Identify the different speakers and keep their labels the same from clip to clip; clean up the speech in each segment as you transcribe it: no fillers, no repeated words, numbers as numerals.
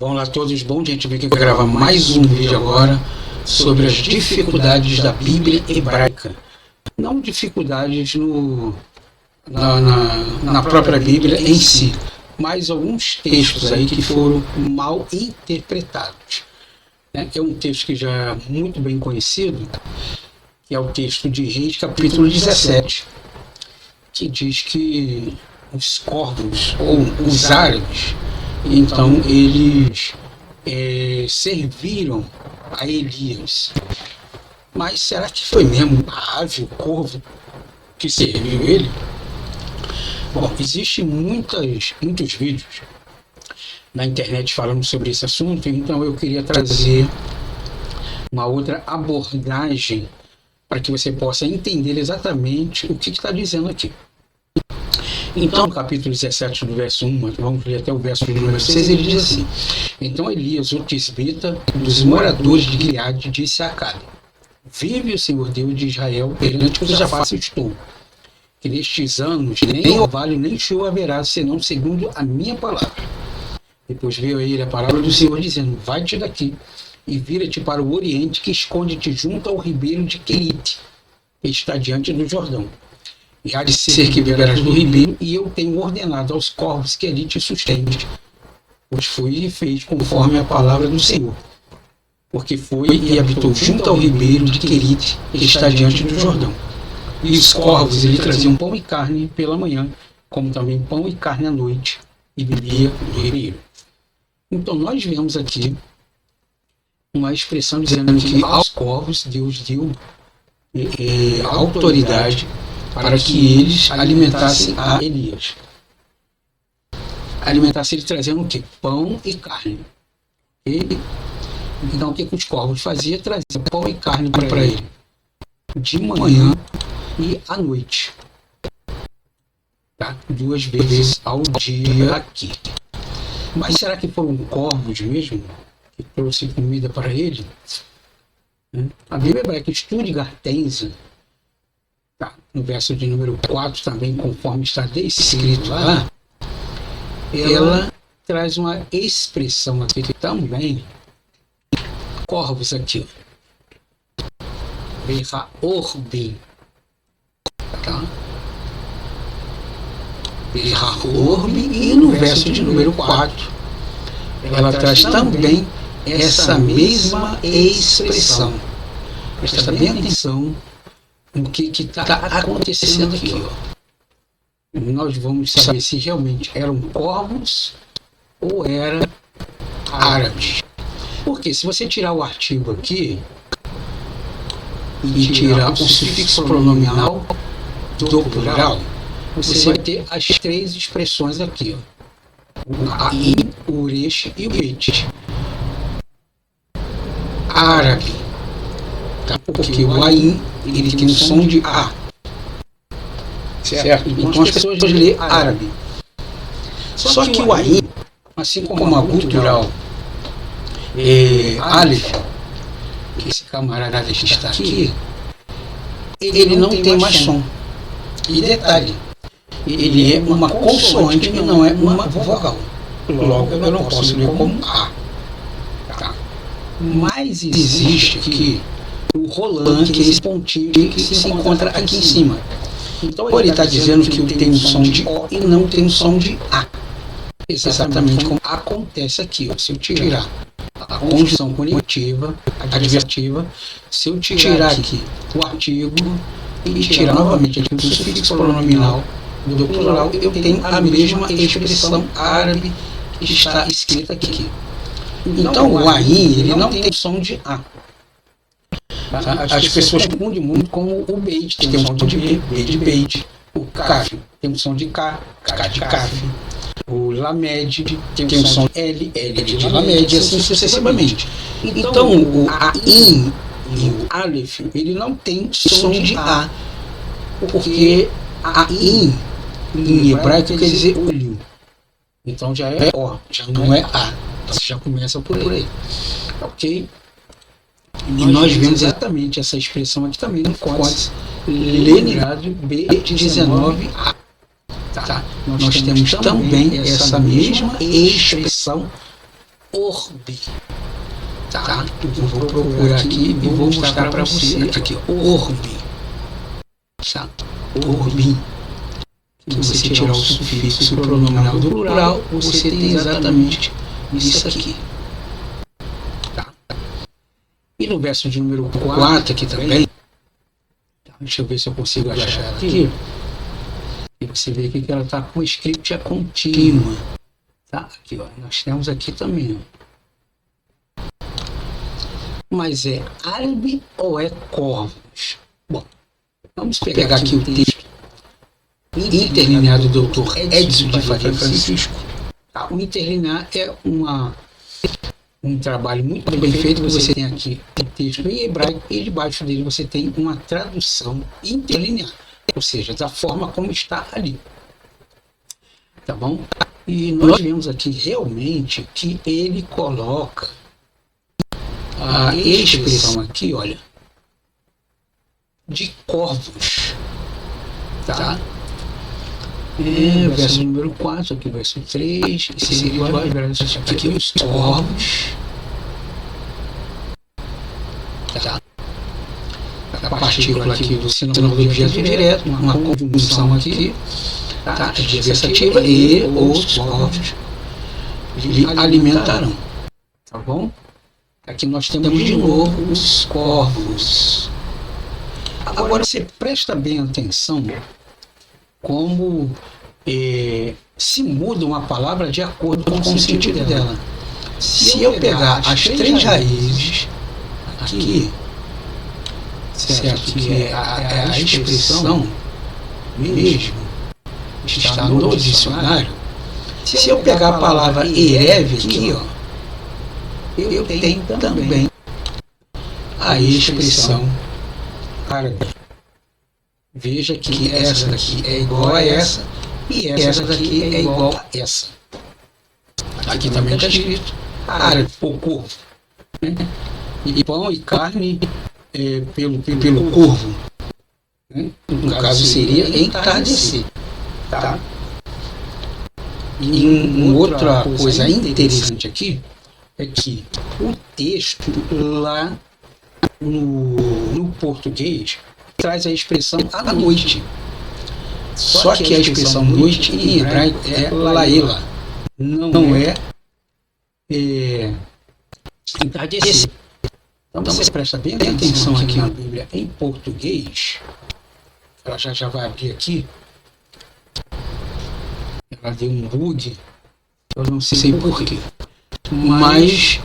Speaker 1: Vamos lá todos, bom gente, vem aqui gravar mais um vídeo agora sobre as dificuldades da Bíblia hebraica. Não dificuldades na própria Bíblia em si, mas alguns textos aí que foram mal interpretados. É um texto que já é muito bem conhecido, que é o texto de Reis, capítulo 17, que diz que os corvos, ou os árabes, então eles serviram a Elias. Mas será que foi mesmo a ave, o corvo, que serviu ele? Bom, existem muitos vídeos na internet falando sobre esse assunto, então eu queria trazer uma outra abordagem para que você possa entender exatamente o que está dizendo aqui. Então, no capítulo 17, do verso 1, vamos ler até o verso número 6, ele diz assim: Então Elias, o tisbita, dos moradores de Gileade, disse a Acabe: Vive o Senhor Deus de Israel, perante cuja face estou, que nestes anos nem orvalho nem chuva haverá, senão segundo a minha palavra. Depois veio a ele a palavra do Senhor, dizendo: Vai-te daqui e vira-te para o oriente, que esconde-te junto ao ribeiro de Querite, que está diante do Jordão. E há de ser que beberás do ribeiro, e eu tenho ordenado aos corvos que ali te sustente. Pois foi e fez conforme a palavra do Senhor. Porque foi e habitou junto ao ribeiro de Querite, que está diante do Jordão. E os corvos lhe traziam pão e carne pela manhã, como também pão e carne à noite, e bebia do ribeiro. Então nós vemos aqui uma expressão dizendo que aos corvos Deus deu autoridade para que eles alimentassem a Elias. Alimentassem ele trazendo o quê? Pão e carne. Então o que os corvos faziam? Traziam pão e carne para ele. De manhã e à noite. Tá? 2 vezes ao dia aqui. Mas será que foram corvos mesmo que trouxe comida para ele? A Bíblia hebraica Stuttgart Tense, no verso de número 4 também, conforme está descrito lá, ela traz uma expressão aqui também, corvos aqui, Beha-Orbim, tá? Beha-Orbim, e no verso de número 4 ela traz também essa mesma expressão. Presta bem atenção no que está acontecendo aqui, ó. Nós vamos saber se realmente eram corvos ou eram árabes. Porque se você tirar o artigo aqui e tirar o sufixo pronominal do plural, você vai ter as 3 expressões aqui, ó. O Ain, o Uresh e o Bet. Árabe. Tá? Porque o Ain, ele tem o som de A. Certo? Então as pessoas lêem árabe. Só que o Ain, assim como a gutural Aleph, que esse camarada que está aqui, ele não tem mais som. E detalhe, ele é uma consoante e não é uma vogal. Logo eu não posso ler como A. Tá? Mas existe aqui o Roland, que é esse pontinho que se encontra aqui em cima. Então ele está dizendo que tem um som de O e não tem um som de A. Exatamente como acontece aqui. Se eu tirar a conjunção conectiva, adversativa, se eu tirar aqui o artigo e tirar novamente aqui o sufixo pronominal do plural, eu tenho a mesma expressão árabe que está escrita aqui. Então o Ain, ele não tem som de A. As pessoas confundem muito com o Beit, que tem um som de B, B de Beit. O Kaf tem um som de K, K de Kaf. O Lamed tem um som de L, L de Lamed, e assim sucessivamente. Então o Ain e o Aleph, ele não tem som de A, porque Ain em hebraico quer dizer olho. Então já é O, já não é A. Então já começa por aí. Ok? E nós vemos exatamente essa expressão aqui também no Códice Leningrado B19A. Tá? Nós temos também essa mesma expressão orbe. Tá? Eu vou procurar aqui e vou mostrar para você aqui, orbe. Tá? Orbe. Se você tirar o sufixo pronominal do plural, você tem exatamente isso aqui. Tá? E no verso de número 4 aqui também, deixa eu ver se eu consigo achar ela aqui. E você vê aqui que ela está com script contínua. Tá? Aqui, ó, nós temos aqui também. Mas é árabe ou é corvos? Bom, vamos pegar aqui o texto interlineado do Dr. Edson de Faria Francisco. Tá? O interlinear é um trabalho muito bem feito, que você tem aqui o texto em hebraico e debaixo dele você tem uma tradução interlinear, ou seja, da forma como está ali. Tá bom? E nós vemos aqui realmente que ele coloca a expressão aqui, olha, de corvos. Tá? Verso número 4, aqui verso 3, e seria aqui os corvos. Tá? A partícula aqui do sinônimo do objeto direto, uma conjunção aqui, tá? Adversativa, e os corvos lhe alimentarão. Tá bom? Aqui nós temos de novo os corvos. Agora você presta bem atenção como se muda uma palavra de acordo com o sentido dela. Se eu pegar as três raízes aqui, certo? Que é a expressão mesmo, está no dicionário. Se eu pegar a palavra Erev aqui, ó, eu tenho também a expressão árabe. Veja que essa daqui é igual a essa e essa daqui é igual a essa. Aqui também está escrito árabe, ou corvo. E pão e carne pelo corvo. No caso seria entardecer. Tá? E uma outra coisa interessante aqui é que o texto lá no português traz a expressão à noite. Só que a expressão noite em hebraico é laela, não é entardecer. Então você presta bem atenção aqui na Bíblia em português. Ela já vai abrir aqui. Ela deu um bug, eu não sei porquê. Mas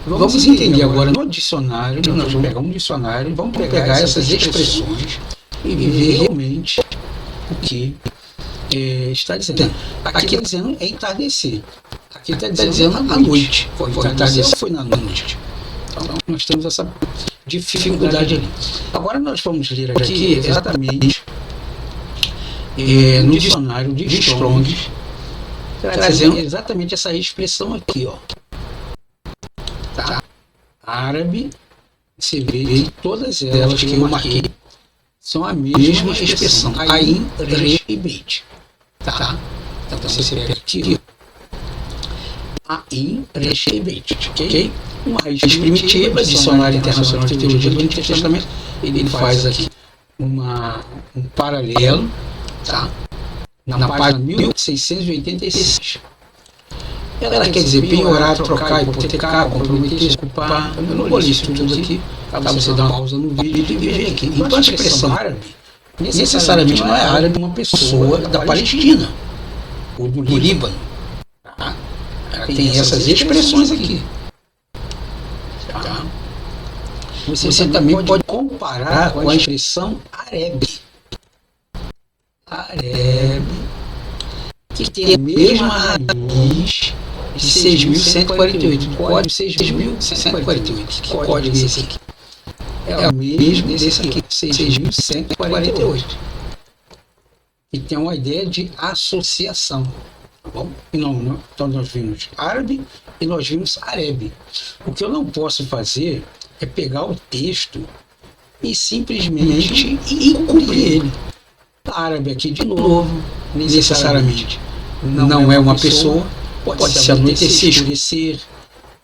Speaker 1: vamos entender agora no dicionário. Nós vamos pegar um dicionário, vamos pegar essas expressões e ver realmente o que está dizendo. Aqui está dizendo entardecer. Aqui está dizendo à noite. Foi entardecer, foi na noite. Então nós temos essa dificuldade ali. Agora nós vamos ler aqui exatamente no dicionário de Strong, trazendo exatamente essa expressão aqui, ó. Tá? Árabe, você vê que todas elas que eu marquei são a mesma expressão, Ain, Resh e Beit. Tá? Então você pega aqui, Ain, Resh e Beit, ok? Uma raiz primitiva, Dicionário Internacional de Teologia do Antigo Testamento, ele faz aqui um paralelo, tá? Na página 1686. Ela quer dizer penhorar, trocar, hipotecar, comprometer, ocupar. Eu não vou ler isso tudo aqui, tá? Você dá uma pausa no vídeo e vê aqui. Então a expressão árabe necessariamente não é árabe, uma pessoa da Palestina ou do Líbano. Tá? Ela tem essas expressões aqui. Tá? Você também pode comparar com a expressão Arebe. Arebe, que tem a mesma raiz de 6.148, código 6.148. Que código é esse aqui? É o mesmo desse aqui, 6.148. E tem uma ideia de associação. Tá bom? Então nós vimos árabe e nós vimos arebe. O que eu não posso fazer é pegar o texto e simplesmente encobrir ele. Árabe aqui de novo, necessariamente não é uma pessoa, pode ser anoitecer, escurecer,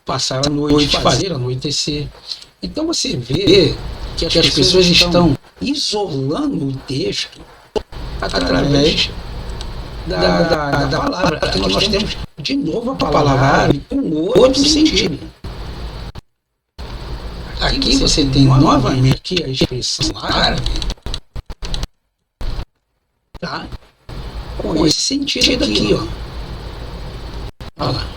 Speaker 1: passar a noite, fazer anoitecer. Então você vê que as pessoas estão isolando o texto através da palavra. Aqui nós temos de novo a palavra árabe com outro sentido. Aqui você tem novamente aqui a expressão árabe, tá? Com esse sentido aqui, ó. Olha lá.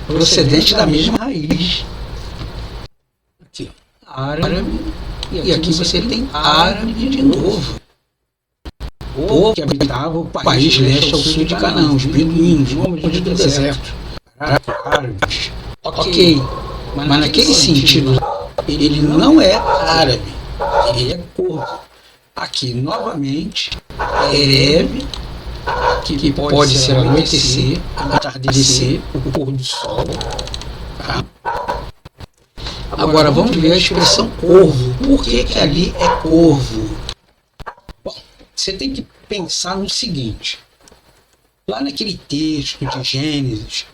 Speaker 1: Procedente da mesma raiz. Aqui, ó. Árabe. E aqui você tem árabe de novo. O povo que habitava o país leste ao sul de Canaã, os beduínos, nômades do deserto. Árabes. Ok. Mas naquele sentido, ele não é árabe. Ele é corvo. Aqui, novamente, Ereb, que pode ser anoitecer, entardecer, o pôr do sol. Tá? Agora, vamos ver a expressão corvo. Por que ali é corvo? Bom, você tem que pensar no seguinte. Lá naquele texto de Gênesis,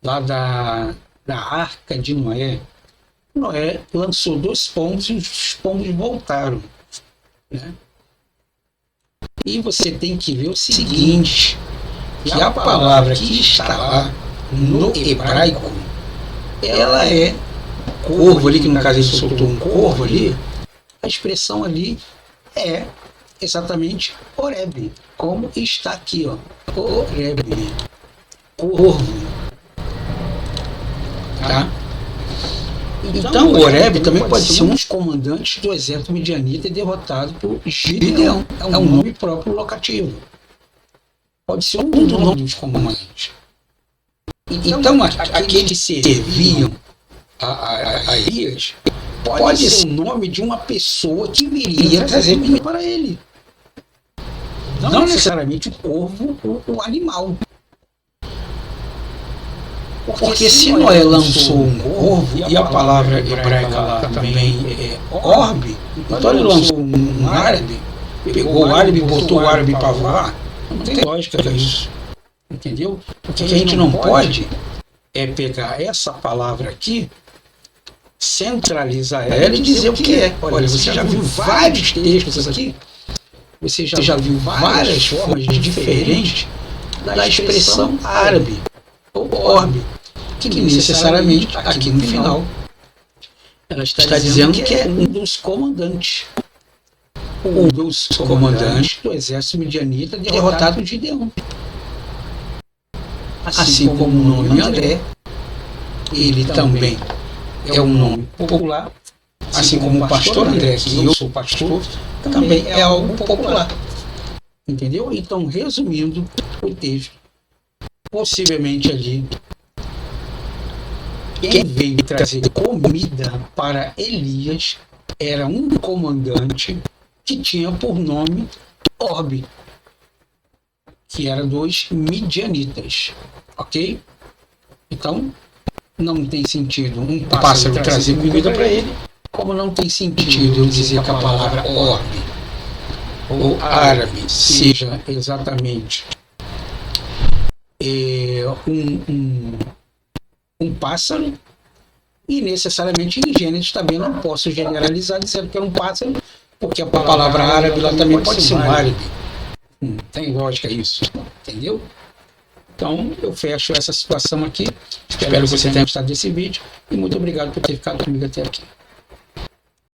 Speaker 1: lá da Arca de Noé, Noé lançou 2 pombos e os pombos voltaram. Né? E você tem que ver o seguinte, que a palavra que está lá no hebraico, ela é corvo ali, que no caso ele soltou um corvo ali, a expressão ali é exatamente Oreb, como está aqui, ó, Oreb, corvo, tá? Então, Oreb também pode ser um dos comandantes do exército midianita e derrotado por Gideão. É um nome próprio locativo. Pode ser um dos nomes dos comandantes. Então, aqueles que serviam a Elias pode ser o nome de uma pessoa que viria trazer comida para ele. Não necessariamente o corvo ou o animal. Porque se Noé lançou um corvo, e a palavra hebraica lá também é orbe, então ele lançou um árabe, pegou o árabe e botou o árabe para voar, não tem lógica isso. Entendeu? O que a gente não pode é pegar essa palavra aqui, centralizar ela e dizer o que é. Olha, você já viu vários textos aqui, você já viu várias formas diferentes da expressão árabe ou orbe, que necessariamente aqui no final ela está dizendo que é um dos comandantes, um dos comandantes do exército midianita derrotado de Gideão. Assim como o nome André, ele também é um nome popular, assim como o pastor André, que eu sou pastor, também é algo popular. Entendeu? Então, resumindo o texto, possivelmente ali, quem veio trazer comida para Elias era um comandante que tinha por nome Orbe, que era dos midianitas, ok? Então, não tem sentido um pássaro trazer comida para ele, como não tem sentido eu dizer que a palavra orbe ou árabe seja exatamente um pássaro, e necessariamente em Gênesis também não posso generalizar dizendo que é um pássaro, porque a palavra árabe lá também pode ser um árabe. Tem lógica isso, entendeu? Então eu fecho essa situação aqui. Espero que você tenha gostado desse vídeo e muito obrigado por ter ficado comigo até aqui.